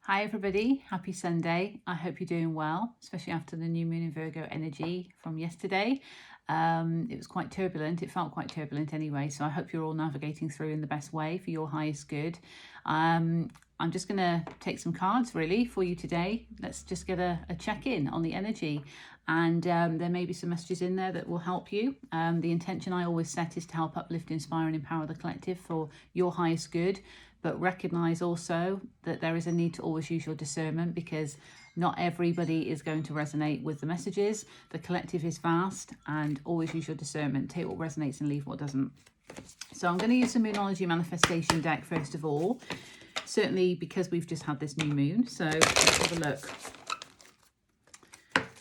Hi everybody, happy Sunday. I hope you're doing well, especially after the new moon in Virgo energy from yesterday. It was quite turbulent, it felt quite turbulent anyway, so I hope you're all navigating through in the best way for your highest good. I'm just going to take some cards really for you today. Let's just get a check-in on the energy, and there may be some messages in there that will help you. The intention I always set is to help uplift, inspire and empower the collective for your highest good, but recognize also that there is a need to always use your discernment, because not everybody is going to resonate with the messages. The collective is vast, and always use your discernment. Take what resonates and leave what doesn't. So I'm going to use the Moonology Manifestation deck first of all, certainly because we've just had this new moon. So let's have a look.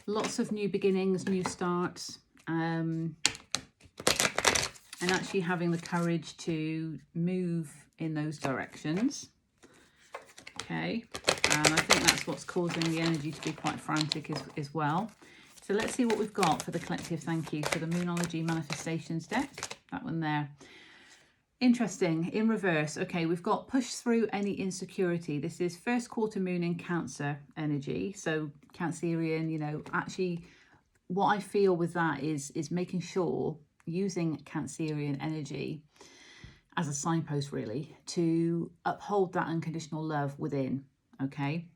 Lots of new beginnings, new starts, and actually having the courage to move in those directions. Okay, and I think that's what's causing the energy to be quite frantic as well. So let's see what we've got for the collective. Thank you for the Moonology Manifestations deck, that one there. Interesting, in reverse. Okay, we've got push through any insecurity. This is first quarter moon in Cancer energy, so Cancerian. You know, actually what I feel with that is making sure, using Cancerian energy as a signpost really, to uphold that unconditional love within. Okay,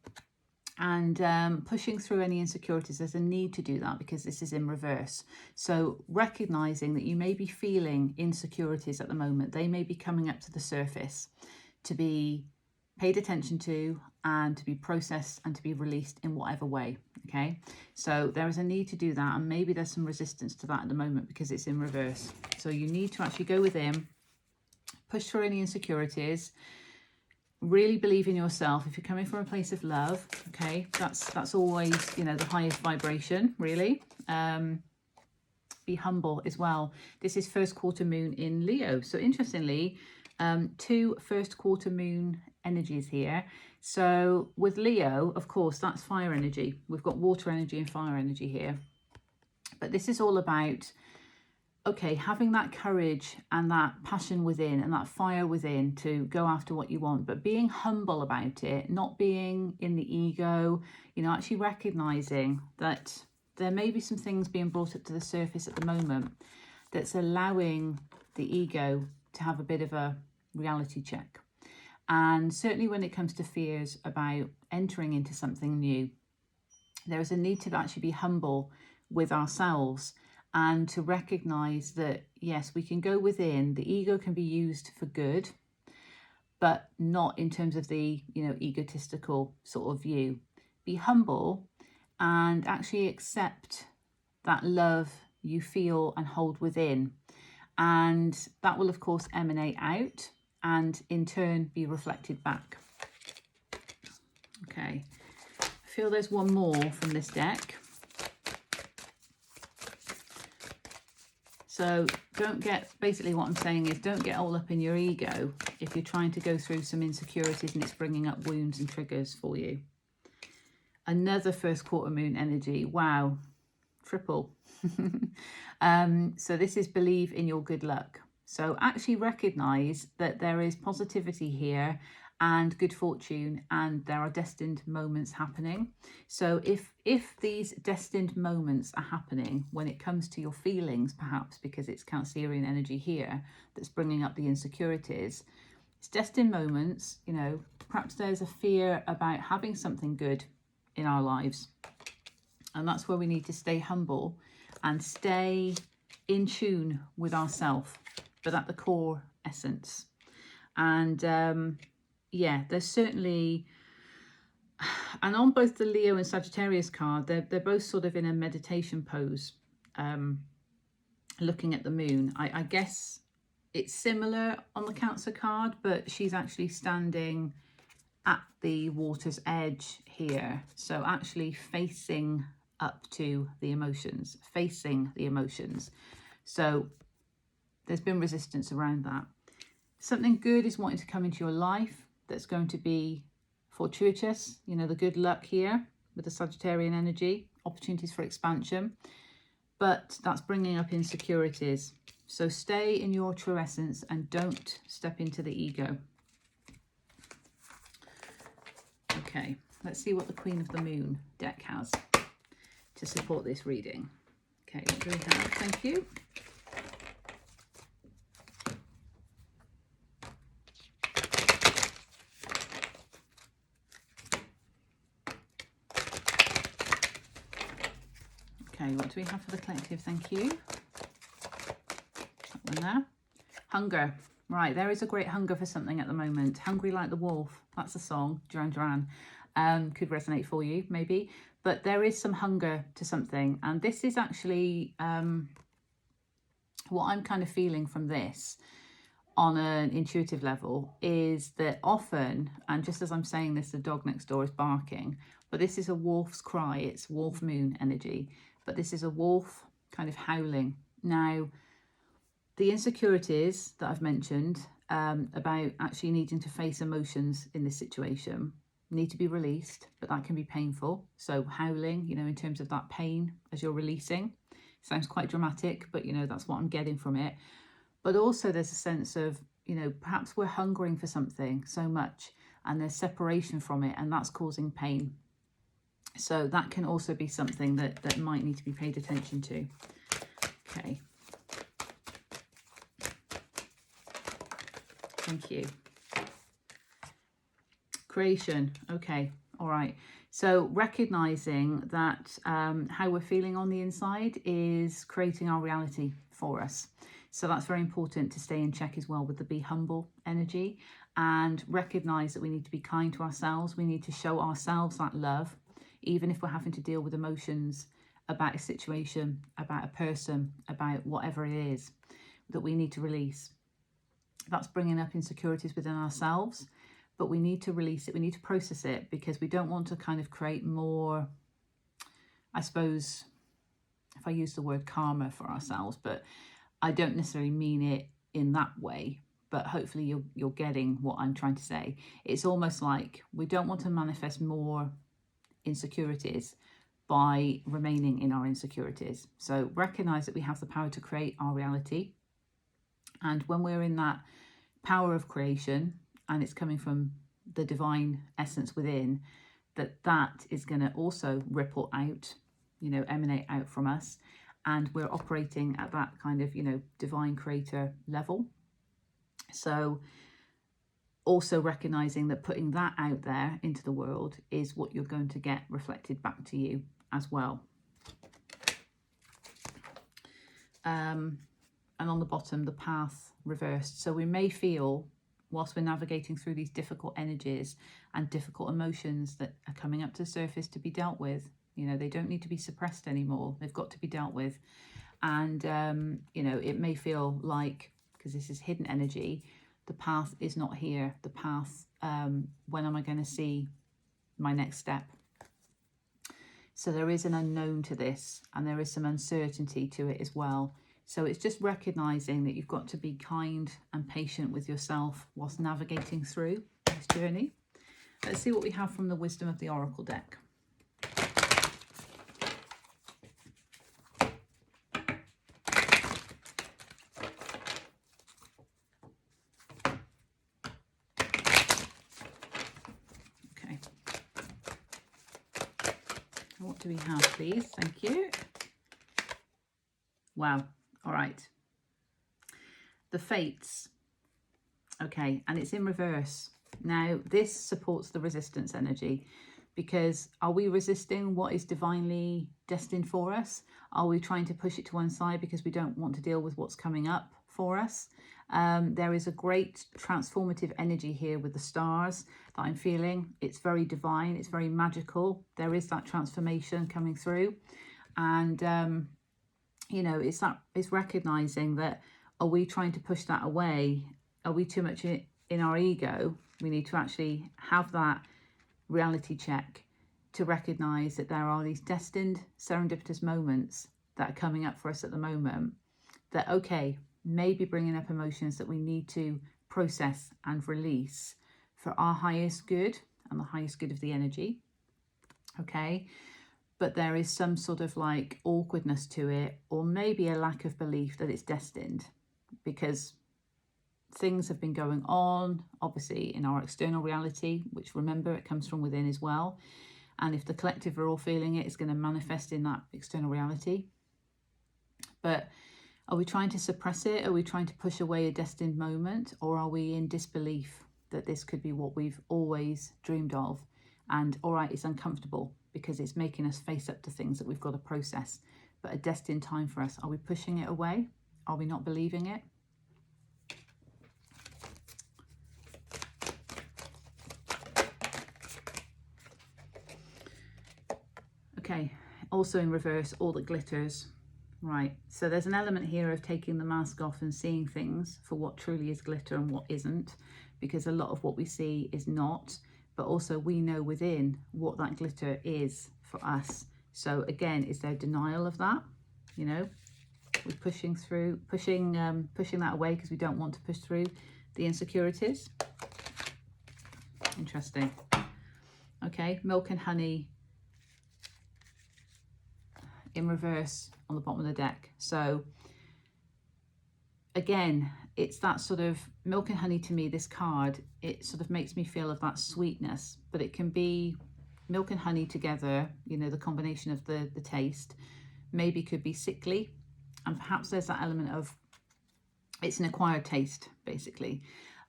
and pushing through any insecurities. There's a need to do that because this is in reverse. So recognizing that you may be feeling insecurities at the moment, they may be coming up to the surface to be paid attention to and to be processed and to be released in whatever way. Okay, so there is a need to do that, and maybe there's some resistance to that at the moment because it's in reverse. So you need to actually go within, push through any insecurities, really believe in yourself. If you're coming from a place of love, okay, that's always, you know, the highest vibration really. Be humble as well. This is first quarter moon in Leo, so interestingly, two first quarter moon energies here. So with Leo, of course, that's fire energy. We've got water energy and fire energy here, but this is all about, okay, having that courage and that passion within and that fire within to go after what you want, but being humble about it, not being in the ego, you know, actually recognizing that there may be some things being brought up to the surface at the moment that's allowing the ego to have a bit of a reality check. And certainly when it comes to fears about entering into something new, there is a need to actually be humble with ourselves and to recognize that, yes, we can go within. The ego can be used for good, but not in terms of the, you know, egotistical sort of view. Be humble and actually accept that love you feel and hold within. And that will, of course, emanate out and in turn be reflected back. Okay, I feel there's one more from this deck. So don't get, basically what I'm saying is don't get all up in your ego if you're trying to go through some insecurities and it's bringing up wounds and triggers for you. Another first quarter moon energy. Wow, triple. So this is believe in your good luck. So actually recognize that there is positivity here and good fortune, and there are destined moments happening. So if these destined moments are happening when it comes to your feelings, perhaps because it's Cancerian energy here that's bringing up the insecurities, it's destined moments, you know, perhaps there's a fear about having something good in our lives, and that's where we need to stay humble and stay in tune with ourselves, but at the core essence. And yeah, there's certainly, and on both the Leo and Sagittarius card, they're both sort of in a meditation pose, looking at the moon. I guess it's similar on the Cancer card, but she's actually standing at the water's edge here. So actually facing up to the emotions, facing the emotions. So there's been resistance around that. Something good is wanting to come into your life that's going to be fortuitous, you know, the good luck here with the Sagittarian energy, opportunities for expansion, but that's bringing up insecurities. So stay in your true essence and don't step into the ego. Okay, let's see what the Queen of the Moon deck has to support this reading. Okay, what do we have? Thank you. Okay, what do we have for the collective? Thank you. That one there. Hunger. Right, there is a great hunger for something at the moment. Hungry Like the Wolf. That's a song, Duran Duran. Could resonate for you, maybe. But there is some hunger to something. And this is actually what I'm kind of feeling from this on an intuitive level is that often, and just as I'm saying this, the dog next door is barking, but this is a wolf's cry. It's wolf moon energy. But this is a wolf kind of howling. Now, the insecurities that I've mentioned about actually needing to face emotions in this situation need to be released, but that can be painful. So howling, in terms of that pain as you're releasing, sounds quite dramatic, but that's what I'm getting from it. But also there's a sense of, perhaps we're hungering for something so much and there's separation from it, and that's causing pain. So that can also be something that might need to be paid attention to. Okay. Thank you. Creation. Okay. All right. So recognizing that how we're feeling on the inside is creating our reality for us. So that's very important to stay in check as well with the be humble energy, and recognize that we need to be kind to ourselves. We need to show ourselves that love, even if we're having to deal with emotions about a situation, about a person, about whatever it is that we need to release. That's bringing up insecurities within ourselves, but we need to release it. We need to process it, because we don't want to kind of create more, I suppose, if I use the word karma for ourselves, but I don't necessarily mean it in that way, but hopefully you're getting what I'm trying to say. It's almost like we don't want to manifest more insecurities by remaining in our insecurities. So recognize that we have the power to create our reality. And when we're in that power of creation, and it's coming from the divine essence within, that is going to also ripple out, emanate out from us. And we're operating at that kind of, divine creator level. So also recognizing that putting that out there into the world is what you're going to get reflected back to you as well. And on the bottom, the path reversed. So we may feel, whilst we're navigating through these difficult energies and difficult emotions that are coming up to the surface to be dealt with, they don't need to be suppressed anymore. They've got to be dealt with. And, it may feel like, because this is hidden energy, the path is not here. The path, when am I going to see my next step? So there is an unknown to this, and there is some uncertainty to it as well. So it's just recognizing that you've got to be kind and patient with yourself whilst navigating through this journey. Let's see what we have from the Wisdom of the Oracle deck. Okay. What do we have, please? Thank you. Wow. All right. The Fates. Okay, and it's in reverse. Now, this supports the resistance energy, because are we resisting what is divinely destined for us? Are we trying to push it to one side because we don't want to deal with what's coming up for us? There is a great transformative energy here with the stars that I'm feeling. It's very divine. It's very magical. There is that transformation coming through. And, it's recognizing that, are we trying to push that away? Are we too much in our ego? We need to actually have that reality check to recognize that there are these destined serendipitous moments that are coming up for us at the moment that, okay, maybe bringing up emotions that we need to process and release for our highest good and the highest good of the energy. Okay. But there is some sort of like awkwardness to it, or maybe a lack of belief that it's destined, because things have been going on, obviously, in our external reality, which, remember, it comes from within as well. And if the collective are all feeling it, it's going to manifest in that external reality. But are we trying to suppress it? Are we trying to push away a destined moment? Or are we in disbelief that this could be what we've always dreamed of? And all right, it's uncomfortable because it's making us face up to things that we've got to process, but a destined time for us. Are we pushing it away? Are we not believing it? Okay, also in reverse, all that glitters. Right, so there's an element here of taking the mask off and seeing things for what truly is glitter and what isn't, because a lot of what we see is not, but also we know within what that glitter is for us. So again, is there denial of that? You know, we're pushing that away because we don't want to push through the insecurities. Interesting. Okay, milk and honey in reverse on the bottom of the deck. So again, it's that sort of milk and honey. To me, this card, it sort of makes me feel of that sweetness, but it can be milk and honey together, you know, the combination of the taste maybe could be sickly, and perhaps there's that element of it's an acquired taste, basically.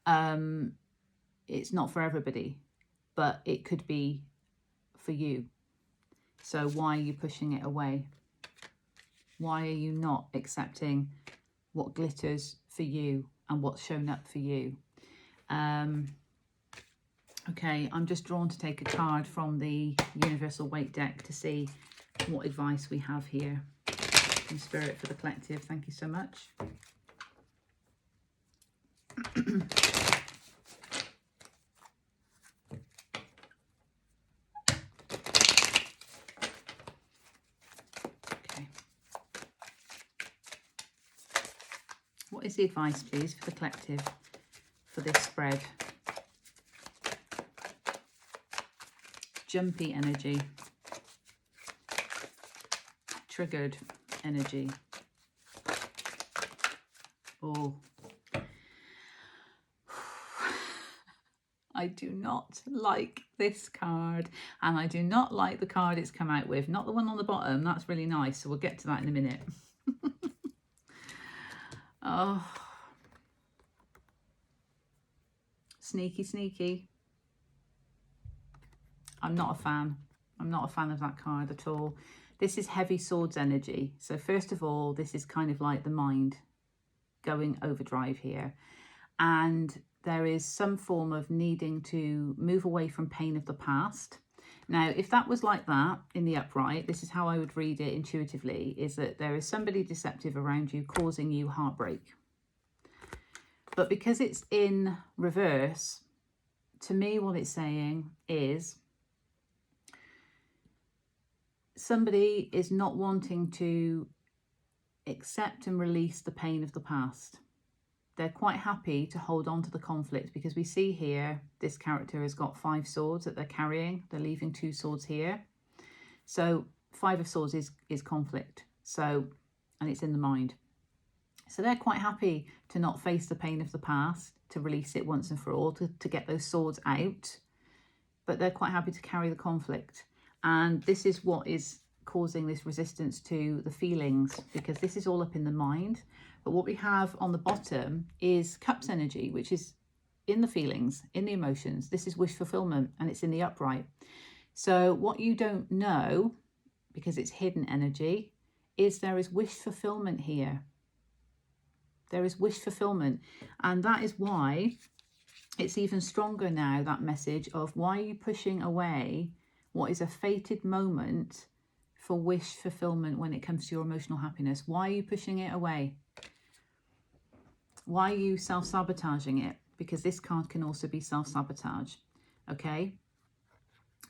It's not for everybody, but it could be for you. So why are you pushing it away? Why are you not accepting what glitters for you and what's shown up for you? Okay, I'm just drawn to take a card from the Universal Weight deck to see what advice we have here from Spirit for the collective. Thank you so much. What is the advice, please, for the collective for this spread? Jumpy energy. Triggered energy. Oh. I do not like this card, and I do not like the card it's come out with. Not the one on the bottom. That's really nice, so we'll get to that in a minute. Oh, sneaky, sneaky. I'm not a fan. I'm not a fan of that card at all. This is heavy swords energy. So first of all, this is kind of like the mind going overdrive here. And there is some form of needing to move away from pain of the past. Now, if that was like that in the upright, this is how I would read it intuitively, is that there is somebody deceptive around you causing you heartbreak. But because it's in reverse, to me, what it's saying is somebody is not wanting to accept and release the pain of the past. They're quite happy to hold on to the conflict, because we see here this character has got 5 swords that they're carrying. They're leaving 2 swords here. So 5 of swords is conflict. So, and it's in the mind. So they're quite happy to not face the pain of the past, to release it once and for all, to get those swords out. But they're quite happy to carry the conflict. And this is what is causing this resistance to the feelings, because this is all up in the mind. But what we have on the bottom is cups energy, which is in the feelings, in the emotions. This is wish fulfillment, and it's in the upright. So what you don't know, because it's hidden energy, is there is wish fulfillment here. There is wish fulfillment. And that is why it's even stronger now, that message of why are you pushing away what is a fated moment for wish fulfillment when it comes to your emotional happiness? Why are you pushing it away? Why are you self-sabotaging it? Because this card can also be self-sabotage, okay?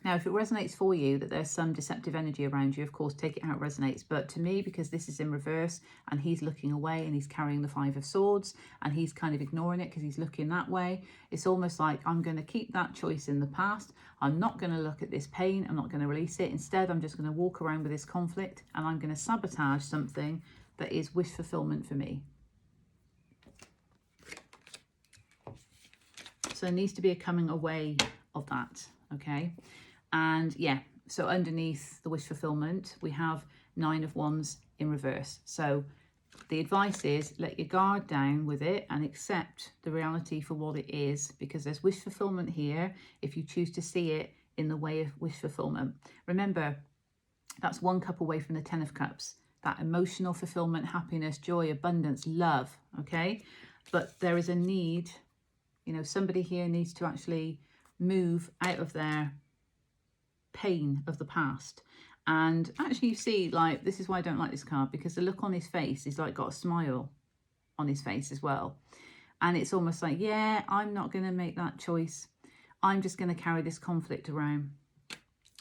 Now, if it resonates for you that there's some deceptive energy around you, of course, take it how it resonates. But to me, because this is in reverse and he's looking away and he's carrying the 5 of swords and he's kind of ignoring it because he's looking that way, it's almost like I'm going to keep that choice in the past. I'm not going to look at this pain. I'm not going to release it. Instead, I'm just going to walk around with this conflict and I'm going to sabotage something that is wish fulfillment for me. there needs to be a coming away of that, okay? And yeah, so underneath the wish fulfillment, we have 9 of Wands in reverse. So the advice is let your guard down with it and accept the reality for what it is, because there's wish fulfillment here if you choose to see it in the way of wish fulfillment. Remember, that's 1 cup away from the 10 of Cups, that emotional fulfillment, happiness, joy, abundance, love, okay? But there is a need, you know, somebody here needs to actually move out of their pain of the past. And actually you see, like, this is why I don't like this card, because the look on his face is like got a smile on his face as well. And it's almost like, yeah, I'm not going to make that choice. I'm just going to carry this conflict around.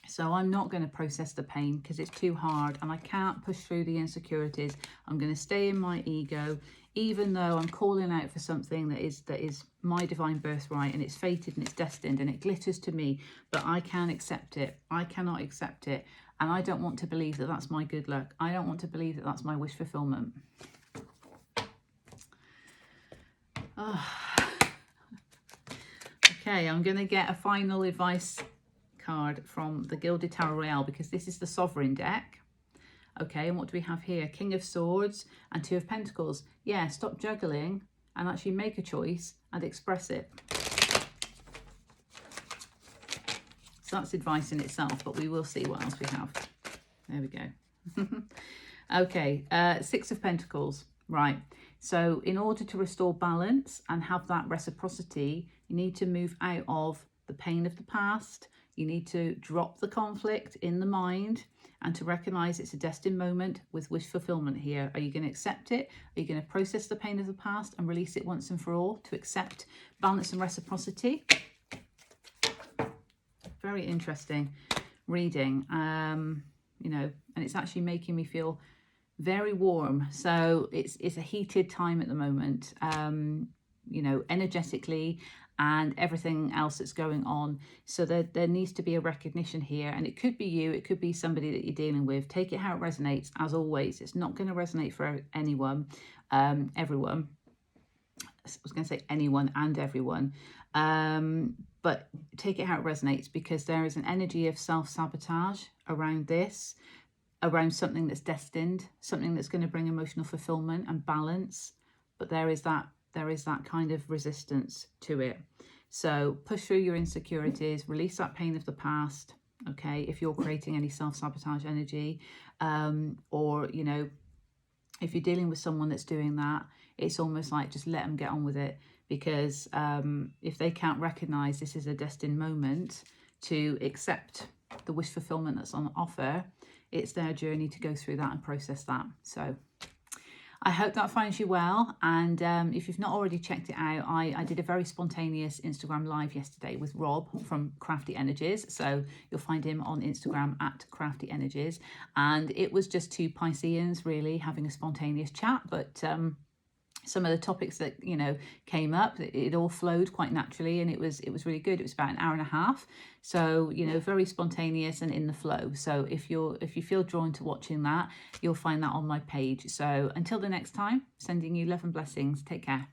So I'm not going to process the pain because it's too hard and I can't push through the insecurities. I'm going to stay in my ego, even though I'm calling out for something that is my divine birthright, and it's fated and it's destined and it glitters to me, but I can't accept it. I cannot accept it. And I don't want to believe that that's my good luck. I don't want to believe that that's my wish fulfillment. Oh. Okay, I'm going to get a final advice card from the Gilded Tarot Royale, because this is the Sovereign deck. Okay, and what do we have here? King of Swords and 2 of Pentacles. Yeah, stop juggling and actually make a choice and express it. So that's advice in itself, but we will see what else we have. There we go. Okay, 6 of Pentacles. Right, so in order to restore balance and have that reciprocity, you need to move out of the pain of the past. You need to drop the conflict in the mind and to recognize it's a destined moment with wish fulfillment here. Are you going to accept it? Are you going to process the pain of the past and release it once and for all to accept balance and reciprocity? Very interesting reading, you know, and it's actually making me feel very warm. So it's a heated time at the moment, you know, energetically and everything else that's going on. So there needs to be a recognition here, and it could be you, it could be somebody that you're dealing with. Take it how it resonates. As always, it's not going to resonate for anyone, everyone. I was going to say anyone and everyone, but take it how it resonates, because there is an energy of self-sabotage around this, around something that's destined, something that's going to bring emotional fulfillment and balance, but there is that kind of resistance to it. So push through your insecurities, release that pain of the past, okay, if you're creating any self-sabotage energy, or, you know, if you're dealing with someone that's doing that, it's almost like just let them get on with it, because if they can't recognize this is a destined moment to accept the wish fulfillment that's on offer, it's their journey to go through that and process that. So I hope that finds you well. And if you've not already checked it out, I did a very spontaneous Instagram live yesterday with Rob from Crafty Energies. So you'll find him on Instagram at Crafty Energies. And it was just 2 Pisceans really having a spontaneous chat. But some of the topics that, you know, came up, it all flowed quite naturally, and it was really good. It was about an hour and a half. So, you know, very spontaneous and in the flow. So if you feel drawn to watching that, you'll find that on my page. So until the next time, sending you love and blessings. Take care.